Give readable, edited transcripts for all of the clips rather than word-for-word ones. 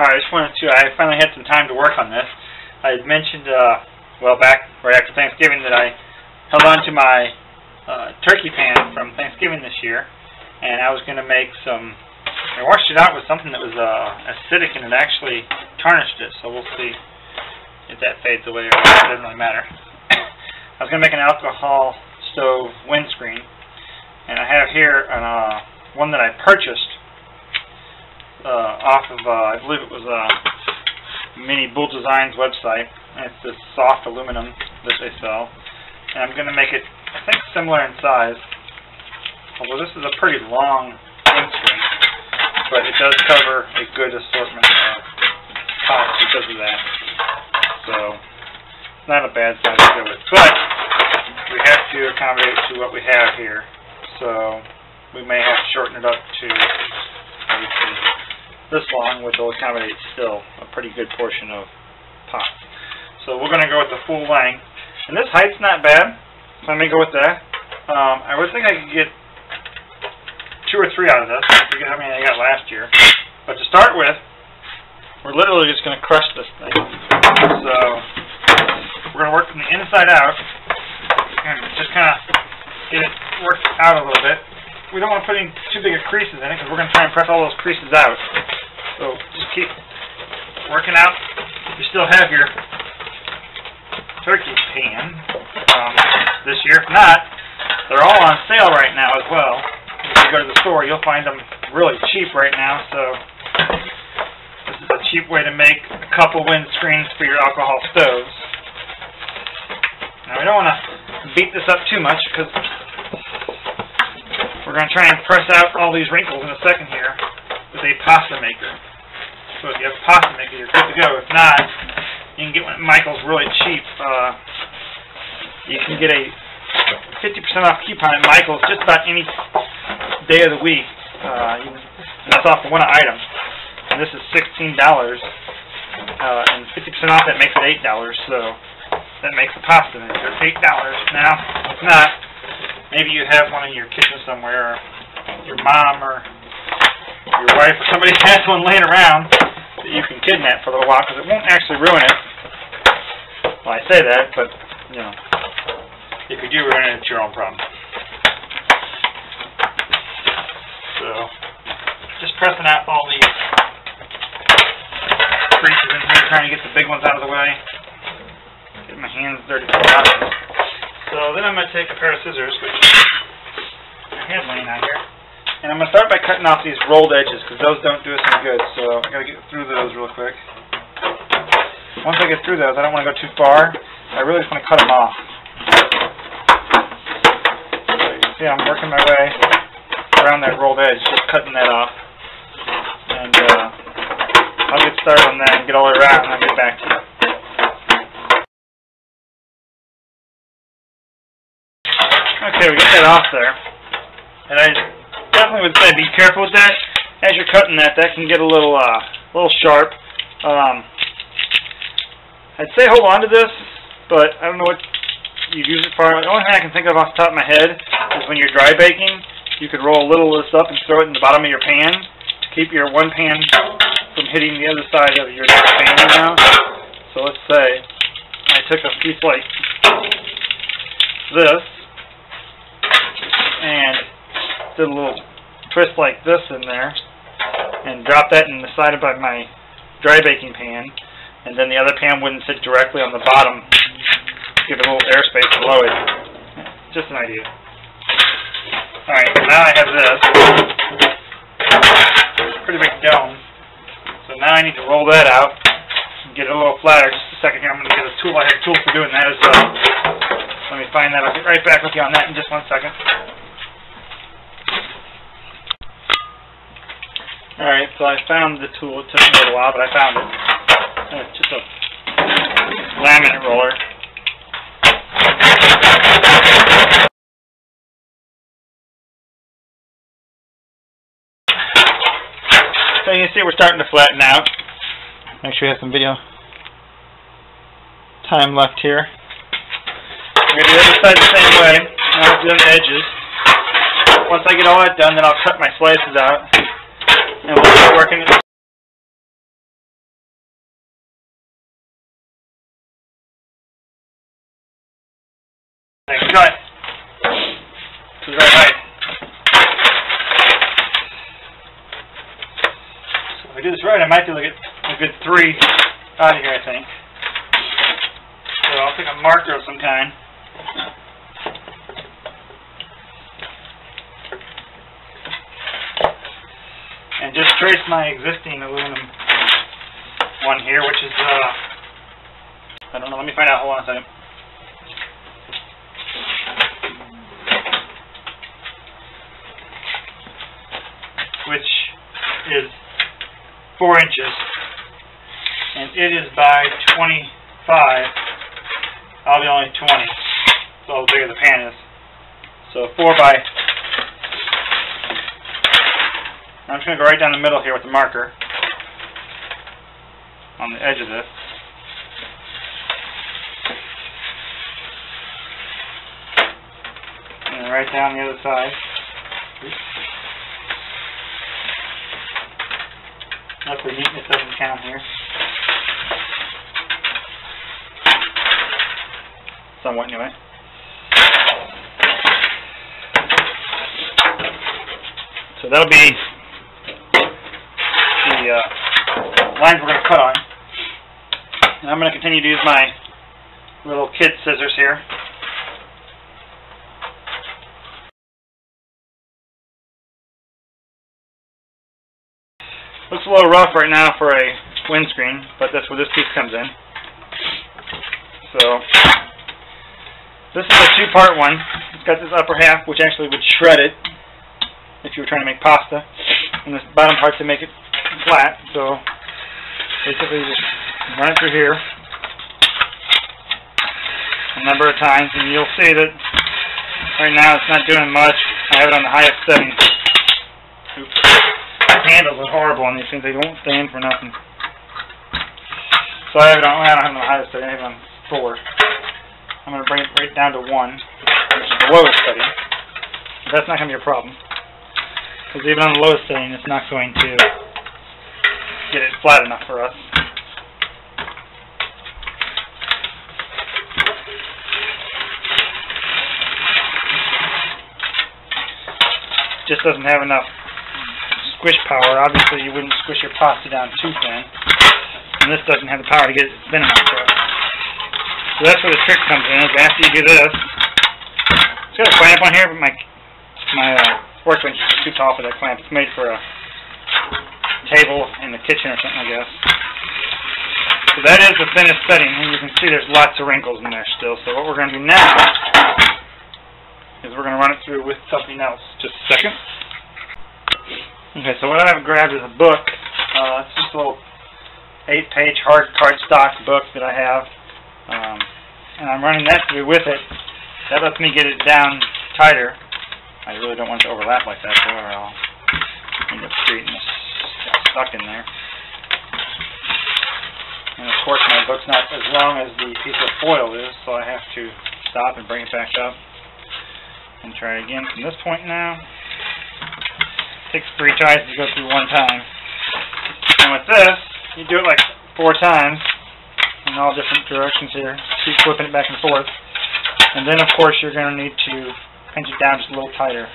Alright, I finally had some time to work on this. I had mentioned, well, back right after Thanksgiving that I held on to my turkey pan from Thanksgiving this year, and I was going to make some. I washed it out with something that was acidic, and it actually tarnished it, so we'll see if that fades away or not. It doesn't really matter. I was going to make an alcohol stove windscreen, and I have here one that I purchased off of, I believe it was Mini Bull Designs website, and it's this soft aluminum that they sell, and I'm going to make it, I think, similar in size, although this is a pretty long windscreen, but it does cover a good assortment of pots because of that, so it's not a bad size to do it, but we have to accommodate to what we have here, so we may have to shorten it up to obviously this long, which will accommodate still a pretty good portion of pots. So we're going to go with the full length, and this height's not bad, so I may go with that. I would think I could get 2 or 3 out of this. I forget how many I got last year. But to start with, we're literally just going to crush this thing. So we're going to work from the inside out and just kind of get it worked out a little bit. We don't want to put any too big of creases in it because we're going to try and press all those creases out. So just keep working out. You still have your turkey pan this year. If not, they're all on sale right now as well. If you go to the store, you'll find them really cheap right now. So this is a cheap way to make a couple windscreens for your alcohol stoves. Now we don't want to beat this up too much because we're going to try and press out all these wrinkles in a second here with a pasta maker. So if you have a pasta maker, you're good to go. If not, you can get one at Michael's really cheap. You can get a 50% off coupon at Michael's just about any day of the week. And that's off of one item. And this is $16. And 50% off, that makes it $8. So that makes the pasta maker $8. Now, if not, maybe you have one in your kitchen somewhere, or your mom or your wife or somebody has one laying around that you can kidnap for a little while because it won't actually ruin it. Well, I say that, but, you know, if you do ruin it, it's your own problem. So, just pressing out all these creases in here, trying to get the big ones out of the way. Get my hands dirty for a lot of this. So then I'm going to take a pair of scissors, which I have laying out here, and I'm going to start by cutting off these rolled edges, because those don't do us any good, so I've got to get through those real quick. Once I get through those, I don't want to go too far. I really just want to cut them off. So you can see I'm working my way around that rolled edge, just cutting that off. And I'll get started on that and get all the way around, and I'll get back to you. Okay, we got that off there, and I definitely would say be careful with that. As you're cutting that, that can get a little sharp. I'd say hold on to this, but I don't know what you use it for. The only thing I can think of off the top of my head is when you're dry baking, you could roll a little of this up and throw it in the bottom of your pan to keep your one pan from hitting the other side of your next pan, you know? So let's say I took a piece like this and did a little twist like this in there and drop that in the side of my dry baking pan, and then the other pan wouldn't sit directly on the bottom, give it a little airspace below it. Just an idea. Alright, now I have this pretty big dome, so now I need to roll that out and get it a little flatter. Just a second here, I'm going to get a tool. I have tools for doing that as well. Let me find that. I'll get right back with you on that in just 1 second. Alright, so I found the tool. It took me a little while, but I found it. It's just a laminate roller. So you can see we're starting to flatten out. Make sure you have some video time left here. I'm going to do the other side the same way. Now let's do the edges. Once I get all that done, then I'll cut my slices out, and we'll start working it. Okay, good shot. To the right height. So if I do this right, I might be able to get a good 3 out of here, I think. So I'll take a marker of some kind. And just trace my existing aluminum one here, which is, I don't know, let me find out, hold on a second. Which is 4 inches, and it is by 25. I'll be only 20, so how bigger the pan is. So 4 by. I'm just going to go right down the middle here with the marker on the edge of this. And then right down the other side. Hopefully neatness doesn't count here. Somewhat anyway. So that'll be the lines we're going to cut on. And I'm going to continue to use my little kid scissors here. Looks a little rough right now for a windscreen, but that's where this piece comes in. So this is a 2-part one. It's got this upper half, which actually would shred it if you were trying to make pasta, and this bottom part to make it flat. So basically just run it through here a number of times, and you'll see that right now it's not doing much. I have it on the highest setting. Oops. Handles are horrible on these things. They won't stand for nothing. So I don't have it on the highest setting. I have it on 4. I'm going to bring it right down to 1, which is the lowest setting. That's not going to be a problem, because even on the lowest setting, it's not going to get it flat enough for us. Just doesn't have enough squish power. Obviously, you wouldn't squish your pasta down too thin, and this doesn't have the power to get it thin enough for us. So that's where the trick comes in. Is after you do this, it's got a clamp on here, but my workbench is too tall for that clamp. It's made for a table in the kitchen or something, I guess. So that is the thinnest setting, and you can see there's lots of wrinkles in there still. So what we're going to do now is we're going to run it through with something else. Just a second. Okay, so what I have grabbed is a book. It's just a little 8-page hard cardstock book that I have. And I'm running that through with it. That lets me get it down tighter. I really don't want it to overlap like that, or I'll end up creating this stuck in there. And of course my book's not as long as the piece of foil is, so I have to stop and bring it back up and try again from this point now. It takes 3 tries to go through 1 time. And with this, you do it like 4 times in all different directions here. Keep flipping it back and forth. And then of course you're going to need to pinch it down just a little tighter.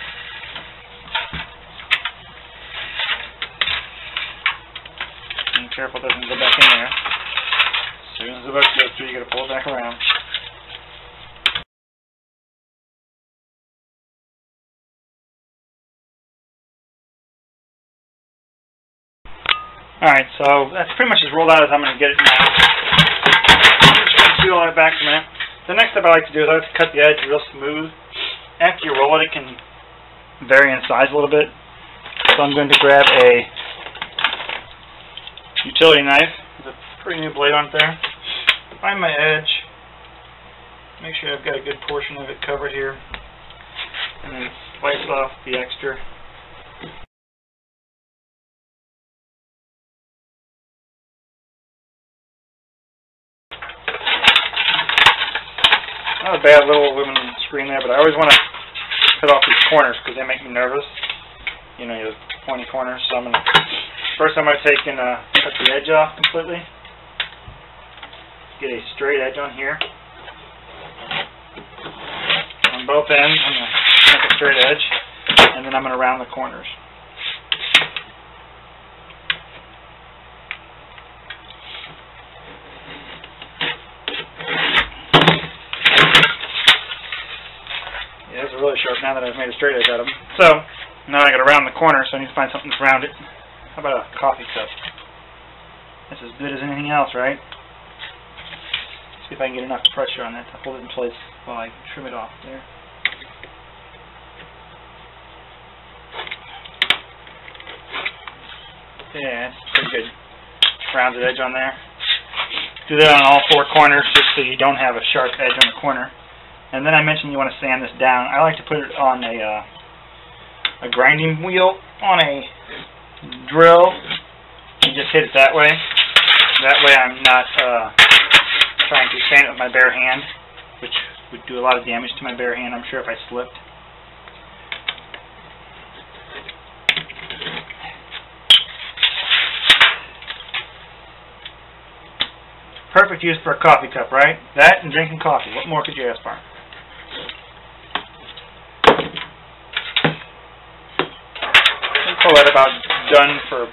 And be careful it doesn't go back in there. As soon as the book goes through, you got to pull it back around. Alright, so that's pretty much as rolled out as I'm going to get it now. I'm just going to peel it back a minute. The next step I like to do is I like to cut the edge real smooth. After you roll it, it can vary in size a little bit. So I'm going to grab a utility knife with a pretty new blade on it there. Find my edge. Make sure I've got a good portion of it covered here. And then slice off the extra. Not a bad little aluminum screen there, but I always want to cut off these corners because they make me nervous. You know, the pointy corners. So first I'm going to take and cut the edge off completely. Get a straight edge on here. on both ends. I'm going to make a straight edge, and then I'm going to round the corners. Yeah, those are really sharp now that I've made a straight edge out of them. So, now I got to round the corner, so I need to find something to round it. How about a coffee cup? That's as good as anything else, right? See if I can get enough pressure on that to hold it in place while I trim it off there. Yeah, that's pretty good rounded edge on there. Do that on all four corners just so you don't have a sharp edge on the corner. And then I mentioned you want to sand this down. I like to put it on a grinding wheel on a drill and just hit it that way. That way I'm not trying to sand it with my bare hand, which would do a lot of damage to my bare hand, I'm sure, if I slipped. Perfect use for a coffee cup, right? That and drinking coffee. What more could you ask for? I'd call that about done for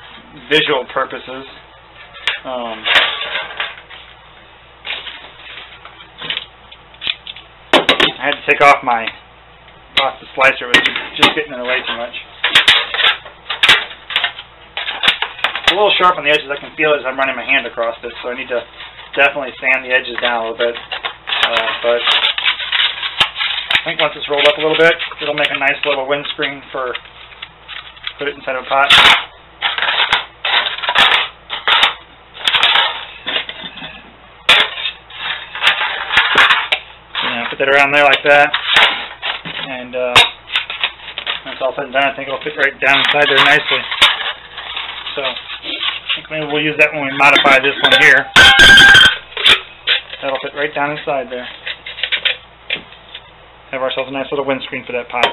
visual purposes. I had to take off the slicer. It was just getting in the way too much. It's a little sharp on the edges. I can feel it as I'm running my hand across this, so I need to definitely sand the edges down a little bit. But I think once it's rolled up a little bit, it'll make a nice little windscreen for put it inside of a pot. Put that around there like that, and when it's all said and done, I think it'll fit right down inside there nicely. So I think maybe we'll use that when we modify this one here. That'll fit right down inside there. Have ourselves a nice little windscreen for that pot.